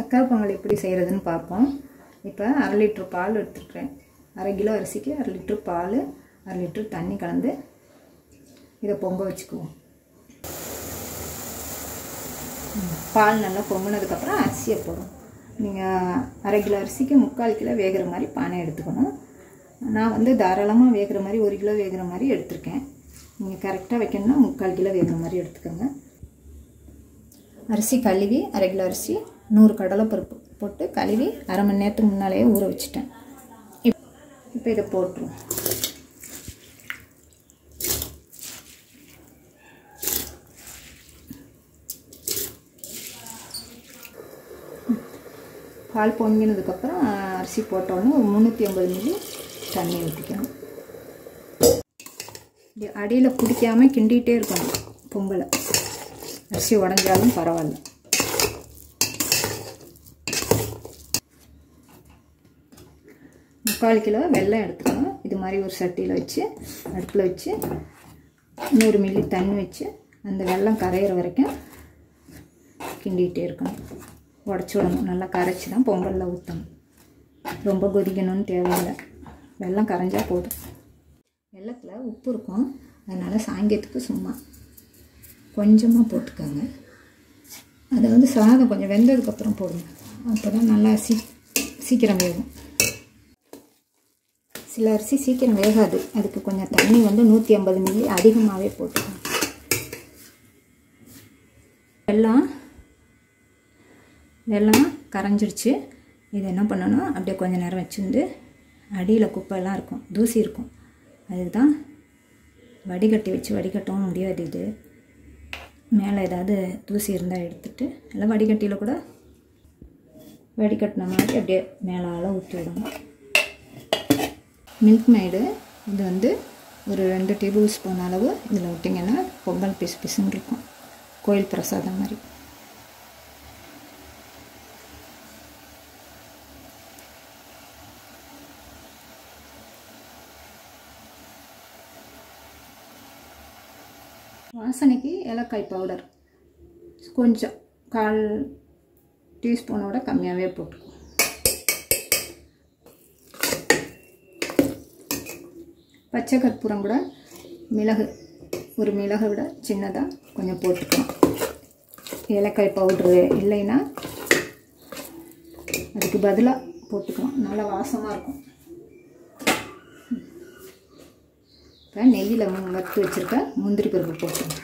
சக்கரை பொங்கல் எப்படி செய்கிறதுன்னு பார்ப்போம். இப்போ 1/2 லிட்டர் பால் எடுத்துக்கிறேன். 1/2 கிலோ அரிசிக்கு 1/2 லிட்டர் பால், 1/2 லிட்டர் தண்ணி கலந்து இதை பொங்க வச்சுக்குவோம். பால் நல்லா பொங்கினதுக்கப்புறம் அரிசியை போடும். நீங்கள் 1/2 கிலோ அரிசிக்கு 3/4 கிலோ வேகிற மாதிரி பானை எடுத்துக்கணும். நான் வந்து தாராளமாக வேகிற மாதிரி 1 கிலோ வேகிற மாதிரி எடுத்துருக்கேன். நீங்கள் கரெக்டாக வைக்கணும்னா 3/4 கிலோ வேகிற மாதிரி எடுத்துக்கோங்க. அரிசி கழுவி 1/2 கிலோ அரிசி 100 கடலைப்பருப்பு போட்டு கழுவி 1/2 மணி நேரத்துக்கு முன்னாலேயே ஊற வச்சுட்டேன். இப்போ இதை போட்டுருவோம். பால் பொங்கினதுக்கப்புறம் அரிசி போட்டோன்னு 350 மில்லி தண்ணி ஊற்றிக்கணும். அடியில் பிடிக்காமல் கிண்டிகிட்டே இருக்கணும் பொங்கலை. அரிசி உடஞ்சாலும் பரவாயில்ல. முக்கால் கிலோ வெல்லம் எடுத்துக்கணும். இது மாதிரி ஒரு சட்டியில் வச்சு அடுப்பில் வச்சு 100 மில்லி தண்ணி வச்சு அந்த வெல்லம் கரையிற வரைக்கும் கிண்டிகிட்டே இருக்கணும். உடச்சி விடணும். நல்லா கரைச்சி தான் பொங்கலில் ஊற்றணும். ரொம்ப கொதிக்கணும்னு தேவையில்லை. வெல்லம் கரைஞ்சால் போதும். வெல்லத்தில் உப்பு இருக்கும், அதனால் சாயங்காலத்துக்கு சும்மா கொஞ்சமாக போட்டுக்கோங்க. அதை வந்து சாதம் கொஞ்சம் வெந்ததுக்கப்புறம் போடுங்க. அப்போ தான் நல்லா சீக்கிரம் வேகும். சில அரிசி சீக்கிரம் வேகாது. அதுக்கு கொஞ்சம் தண்ணி வந்து 150 மில்லி அதிகமாகவே போட்டுக்கோங்க. வெல்லம் கரைஞ்சிருச்சு. இது என்ன பண்ணணும், அப்படியே கொஞ்சம் நேரம் வச்சுருந்து அடியில் குப்பையெல்லாம் இருக்கும், தூசி இருக்கும். அதுக்கு தான் வடிகட்டி வச்சு வடிகட்டவும் முடியாது. இது மேலே ஏதாவது தூசி இருந்தால் எடுத்துகிட்டு இல்லை வடிகட்டியில் கூட வடிகட்டின மாதிரி அப்படியே மேலால் ஊற்றி விடணும். மில்க் மேடு இது வந்து ஒரு 2 டேபிள் ஸ்பூன் அளவு இதில் விட்டிங்கன்னா பொங்கல் பிசு பிசுன்னு இருக்கும். கோயில் பிரசாதம் மாதிரி. வாசனைக்கு ஏலக்காய் பவுடர் கொஞ்சம் 1/4 டீஸ்பூனோட கம்மியாகவே போட்டுக்குவோம். பச்சை கற்பூரம் கூட மிளகு, ஒரு மிளகை விட சின்னதாக கொஞ்சம் போட்டுக்கலாம். ஏலக்காய் பவுட்ரு இல்லைன்னா அதுக்கு பதிலாக போட்டுக்கலாம். நல்லா வாசமாக இருக்கும். இப்போ நெய்யில் வறுத்து வச்சுருக்க முந்திரி பருப்பு போட்டுக்கலாம்.